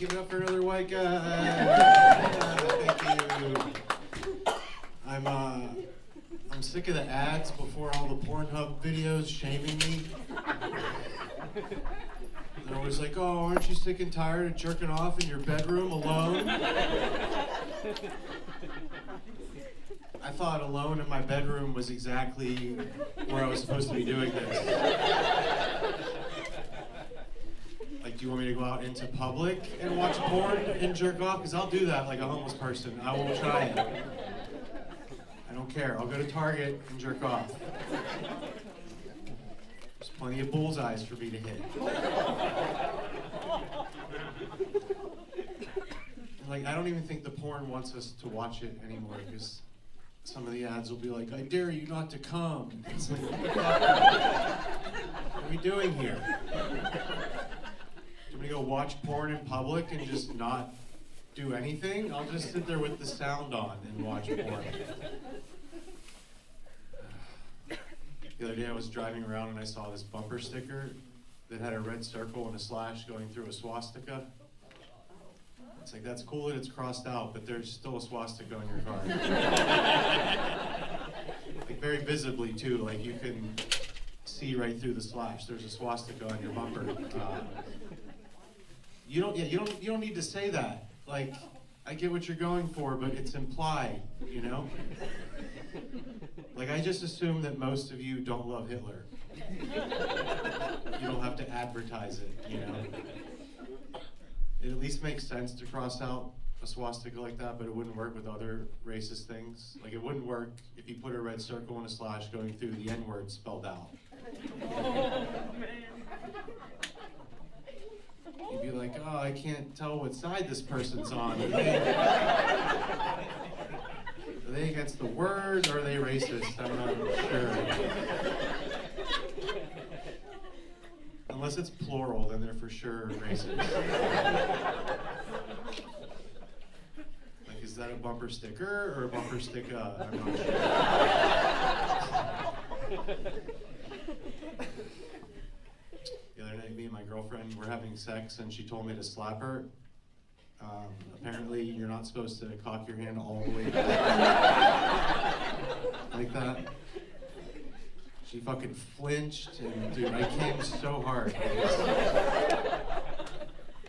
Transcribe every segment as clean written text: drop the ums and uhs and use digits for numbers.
Give it up for another white guy. Yeah, thank you. I'm sick of the ads before all the Pornhub videos shaming me. They're always like, oh, aren't you sick and tired of jerking off in your bedroom alone? I thought alone in my bedroom was exactly where I was supposed to be doing this. Like, do you want me to go out into public and watch porn and jerk off? Because I'll do that like a homeless person. I will try it. I don't care. I'll go to Target and jerk off. There's plenty of bullseyes for me to hit. Like, I don't even think the porn wants us to watch it anymore because some of the ads will be like, I dare you not to come. It's like, what are we doing here? Do we go watch porn in public and just not do anything? I'll just sit there with the sound on and watch porn. The other day I was driving around and I saw this bumper sticker that had a red circle and a slash going through a swastika. It's like, that's cool that it's crossed out, but there's still a swastika on your car. Like, very visibly too, like you can see right through the slash. There's a swastika on your bumper. You don't need to say that. Like, I get what you're going for, but it's implied, you know? Like, I just assume that most of you don't love Hitler. You don't have to advertise it, you know? It at least makes sense to cross out a swastika like that, but it wouldn't work with other racist things. Like, it wouldn't work if you put a red circle and a slash going through the N-word spelled out. Oh, man. You'd be like, oh, I can't tell what side this person's on. Are they against the word or are they racist? I'm not sure. Unless it's plural, then they're for sure racist. Like, is that a bumper sticker or a bumper sticka? I'm not sure. The other night, me and my girlfriend were having sex and she told me to slap her. Apparently, you're not supposed to cock your hand all the way back like that. She fucking flinched, and dude, I came so hard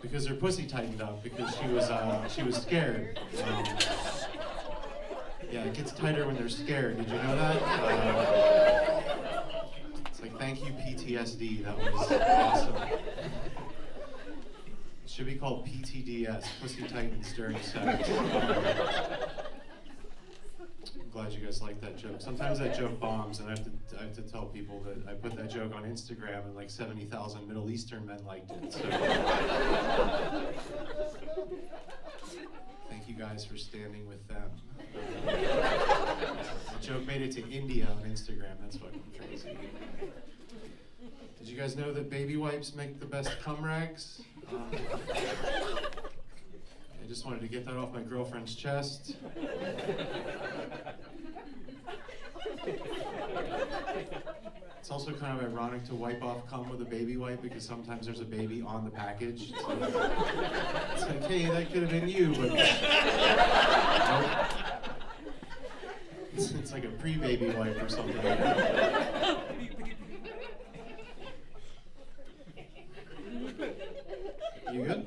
because her pussy tightened up because she was scared. Yeah, it gets tighter when they're scared. Did you know that? It's like, thank you PTSD. That was awesome. It should be called PTDS, pussy tightens during sex. I'm glad you guys like that joke. Sometimes that joke bombs, and I have to tell people that I put that joke on Instagram, and like 70,000 Middle Eastern men liked it. So thank you guys for standing with them. The joke made it to India on Instagram. That's fucking crazy. Did you guys know that baby wipes make the best cum rags? I just wanted to get that off my girlfriend's chest. It's also kind of ironic to wipe off cum with a baby wipe because sometimes there's a baby on the package. It's like, hey, that could have been you, but nope. It's like a pre-baby wipe or something like that. You good?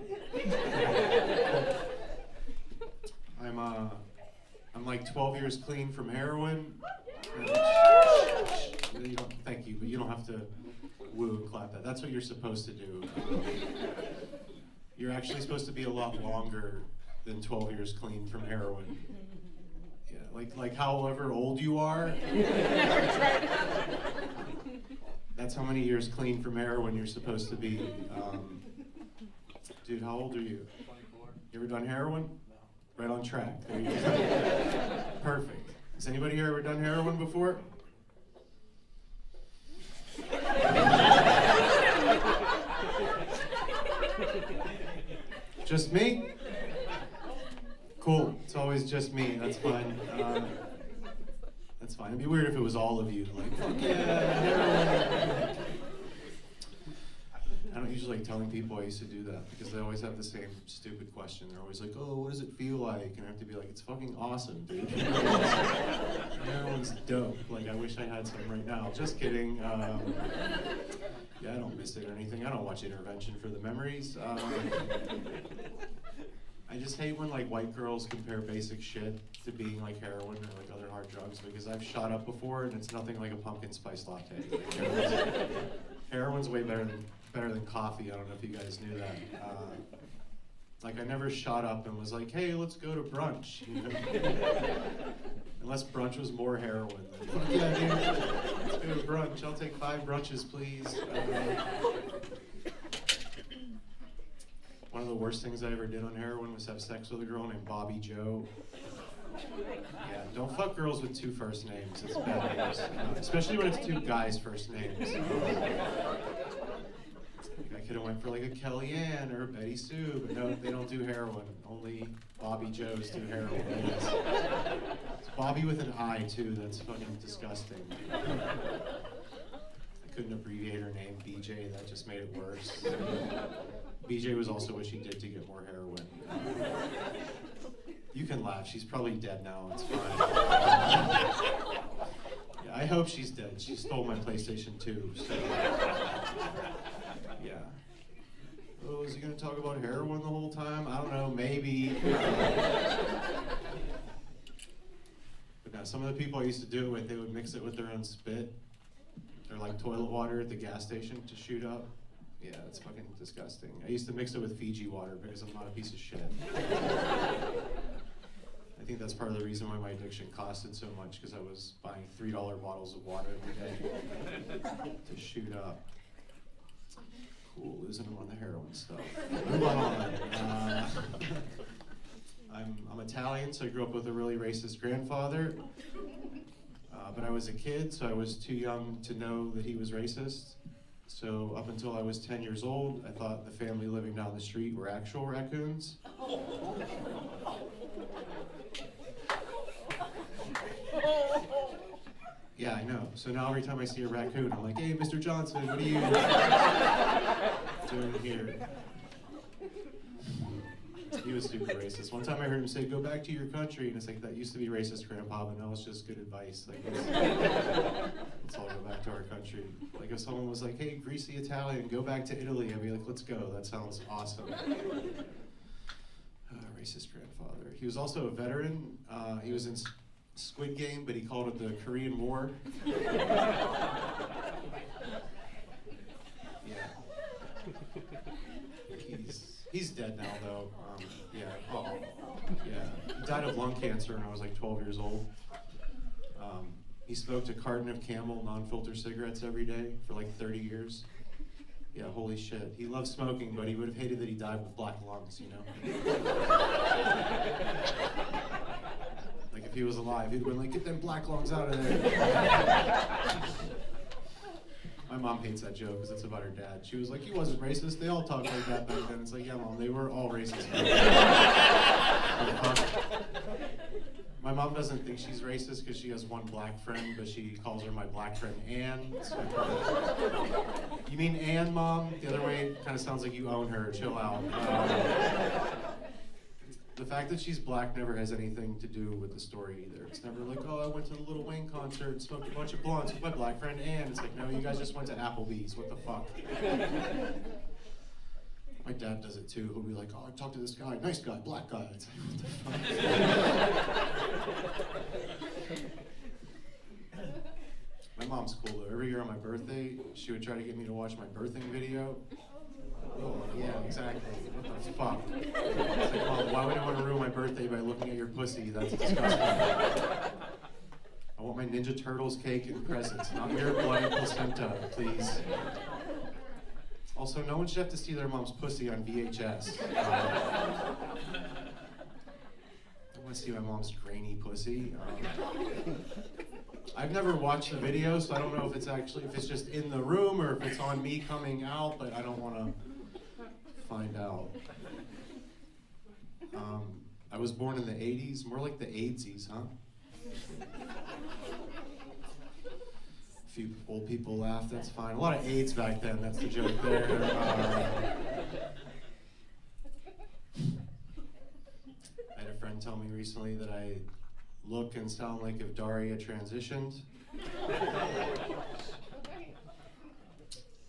I'm like 12 years clean from heroin. Thank you, but you don't have to woo and clap that. That's what you're supposed to do. You're actually supposed to be a lot longer than 12 years clean from heroin. Yeah, like however old you are. That's how many years clean from heroin you're supposed to be. Dude, how old are you? 24. You ever done heroin? No. Right on track. There you go. Perfect. Has anybody here ever done heroin before? Just me? Cool. It's always just me. That's fine. That's fine. It'd be weird if it was all of you. Like, fuck yeah, heroin. I don't usually usually telling people I used to do that because they always have the same stupid question. They're always like, "Oh, what does it feel like?" And I have to be like, "It's fucking awesome, dude." Heroin's dope. Like, I wish I had some right now. Just kidding. Yeah, I don't miss it or anything. I don't watch Intervention for the memories. I just hate when like white girls compare basic shit to being like heroin or like other hard drugs because I've shot up before and it's nothing like a pumpkin spice latte. Like, heroin's way better than coffee. I don't know if you guys knew that. Like I never shot up and was like, "Hey, let's go to brunch." You know? Unless brunch was more heroin. Like, fuck yeah, dude. Let's go to brunch. I'll take 5 brunches, please. One of the worst things I ever did on heroin was have sex with a girl named Bobby Joe. Yeah, don't fuck girls with 2 first names. It's bad news. Especially when it's 2 guys' first names. I could have went for like a Kellyanne or a Betty Sue, but no, they don't do heroin. Only Bobby Joes do heroin. It's Bobby with an I too. That's fucking disgusting. I couldn't abbreviate her name BJ. That just made it worse. BJ was also what she did to get more heroin. You can laugh. She's probably dead now. It's fine. Yeah, I hope she's dead. She stole my PlayStation 2. So. Yeah. Oh, is he gonna talk about heroin the whole time? I don't know. Maybe. But now, some of the people I used to do it with, they would mix it with their own spit or like toilet water at the gas station to shoot up. Yeah, it's fucking disgusting. I used to mix it with Fiji water because I'm not a piece of shit. I think that's part of the reason why my addiction costed so much, because I was buying $3 bottles of water every day to shoot up. Cool, losing them on the heroin stuff. Move on. I'm Italian, so I grew up with a really racist grandfather. But I was a kid, so I was too young to know that he was racist. So up until I was 10 years old, I thought the family living down the street were actual raccoons. Yeah, I know. So now every time I see a raccoon, I'm like, "Hey, Mr. Johnson, what are you doing here?" He was super racist. One time I heard him say, "Go back to your country," and it's like, that used to be racist, Grandpa, but now it's just good advice. Like, let's all go back to our country. Like if someone was like, "Hey, greasy Italian, go back to Italy," I'd be like, "Let's go, that sounds awesome." Racist grandfather. He was also a veteran. He was in Squid Game, but he called it the Korean War. Yeah. He's dead now, though. Yeah. Oh, yeah. He died of lung cancer when I was like 12 years old. He smoked a carton of Camel non-filter cigarettes every day for like 30 years. Yeah, holy shit. He loved smoking, but he would have hated that he died with black lungs, you know? Like if he was alive, he'd have been like, "Get them black lungs out of there." My mom hates that joke because it's about her dad. She was like, "He wasn't racist. They all talked like that back then." It's like, "Yeah, Mom, they were all racist." My mom doesn't think she's racist because she has one black friend, but she calls her my black friend Ann. So, you mean Ann, Mom? The other way kind of sounds like you own her. Chill out. The fact that she's black never has anything to do with the story either. It's never like, "Oh, I went to the Lil Wayne concert and smoked a bunch of blunts with my black friend Ann." It's like, no, you guys just went to Applebee's. What the fuck? My dad does it too. He'll be like, "Oh, I talked to this guy. Nice guy, black guy." It's like, what the fuck? My mom's cool though. Every year on my birthday, she would try to get me to watch my birthing video. Oh, yeah, exactly. What the fuck? It's like, "Mom, why would I want to ruin my birthday by looking at your pussy? That's disgusting." I want my Ninja Turtles cake and presents, not your bloody placenta, please. Also, no one should have to see their mom's pussy on VHS. I want to see my mom's grainy pussy. I've never watched the video, so I don't know if it's just in the room or if it's on me coming out, but I don't want to find out. I was born in the 80s, more like the AIDSies, huh? few old people laugh, that's fine. A lot of AIDS back then, that's the joke there. I had a friend tell me recently that I look and sound like if Daria transitioned.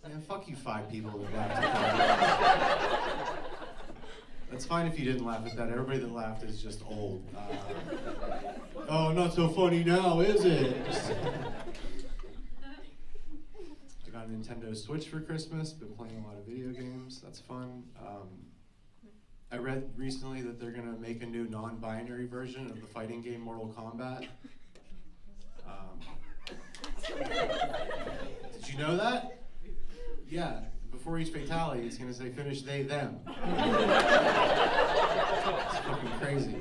Man, fuck you 5 people that laughed at that. That's fine if you didn't laugh at that. Everybody that laughed is just old. Oh, not so funny now, is it? I got a Nintendo Switch for Christmas. Been playing a lot of video games. That's fun. I read recently that they're gonna make a new non-binary version of the fighting game Mortal Kombat. Did you know that? Yeah. Before each fatality, it's gonna say finish they, them. It's fucking crazy.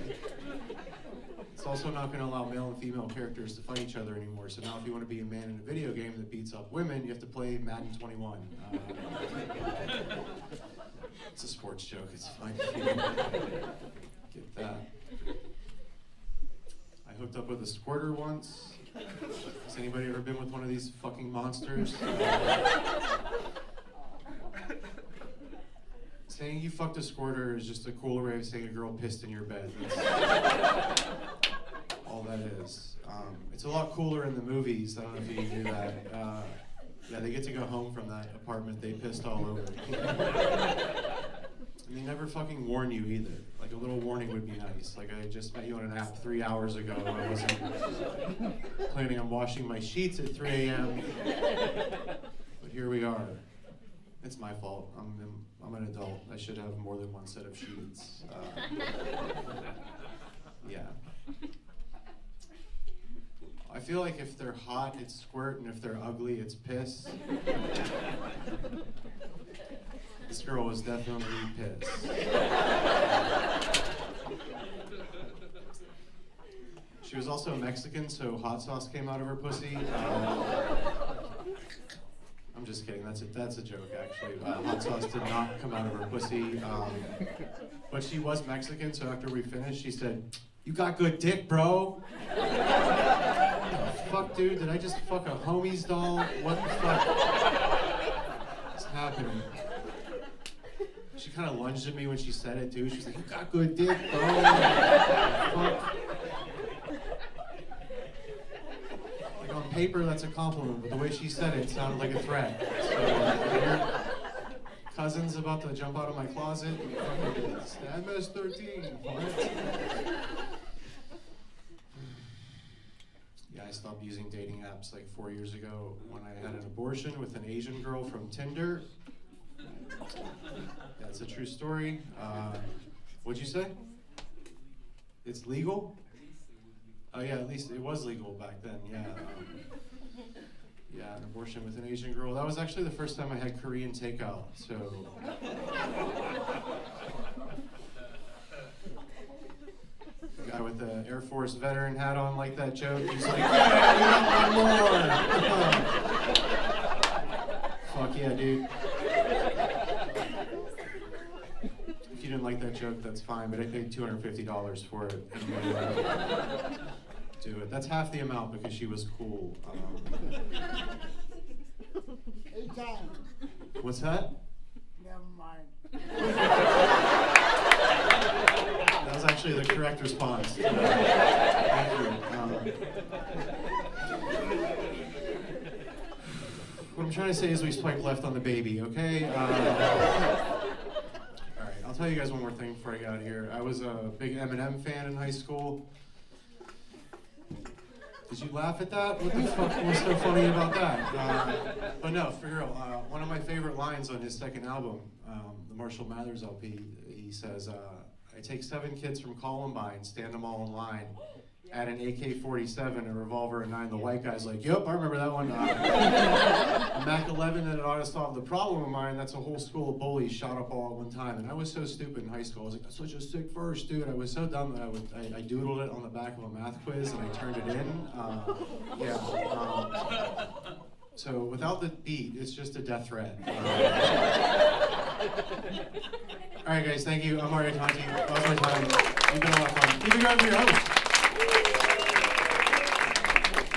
It's also not gonna allow male and female characters to fight each other anymore. So now if you wanna be a man in a video game that beats up women, you have to play Madden 21. It's a sports joke, it's fine if you get that. I hooked up with a squirter once. Has anybody ever been with one of these fucking monsters? Saying you fucked a squirter is just a cooler way of saying a girl pissed in your bed. That's all that is. It's a lot cooler in the movies. I don't know if you do that. Yeah, they get to go home from that apartment they pissed all over. And they never fucking warn you either. Like a little warning would be nice. Like I just met you on an app 3 hours ago. I wasn't planning on washing my sheets at 3 a.m. But here we are. It's my fault. I'm an adult. I should have more than one set of sheets. Yeah. I feel like if they're hot, it's squirt, and if they're ugly, it's piss. This girl was definitely pissed. She was also Mexican, so hot sauce came out of her pussy. I'm just kidding. That's a joke, actually. Hot sauce did not come out of her pussy. But she was Mexican, so after we finished, she said, "You got good dick, bro." Fuck, dude, did I just fuck a homie's doll? What the fuck is happening? She kind of lunged at me when she said it, too. She was like, "You got good dick, bro." Fuck. Like, on paper, that's a compliment, but the way she said it sounded like a threat. So, your cousin's about to jump out of my closet. It's MS-13. What? Yeah, I stopped using dating apps like 4 years ago when I had an abortion with an Asian girl from Tinder. That's a true story. What'd you say? It's legal? Oh yeah, at least it was legal back then, yeah. Yeah, an abortion with an Asian girl. That was actually the first time I had Korean takeout, so. The guy with the Air Force veteran hat on like that joke, he's like, "Yeah, we want more." Fuck yeah, dude. If you didn't like that joke, that's fine, but I paid $250 for it. Do it. That's half the amount because she was cool. What's that? Never mind. That was actually the correct response. Thank you. What I'm trying to say is we swipe left on the baby, okay? Alright, I'll tell you guys one more thing before I get out of here. I was a big Eminem fan in high school. Did you laugh at that? What the fuck was so funny about that? But no, for real, one of my favorite lines on his second album, the Marshall Mathers LP, he says, "I take 7 kids from Columbine, stand them all in line, add an AK-47, a revolver, and 9. The white guy's like, yep, I remember that one. A Mac-11 and it ought to solve the problem of mine. That's a whole school of bullies shot up all at one time. And I was so stupid in high school. I was like, that's such a sick verse, dude. I was so dumb that I doodled it on the back of a math quiz and I turned it in. So without the beat, it's just a death threat. All right, guys, thank you. I'm Mario Tonti. That was my time. You've been a lot of fun. Keep it going for your host.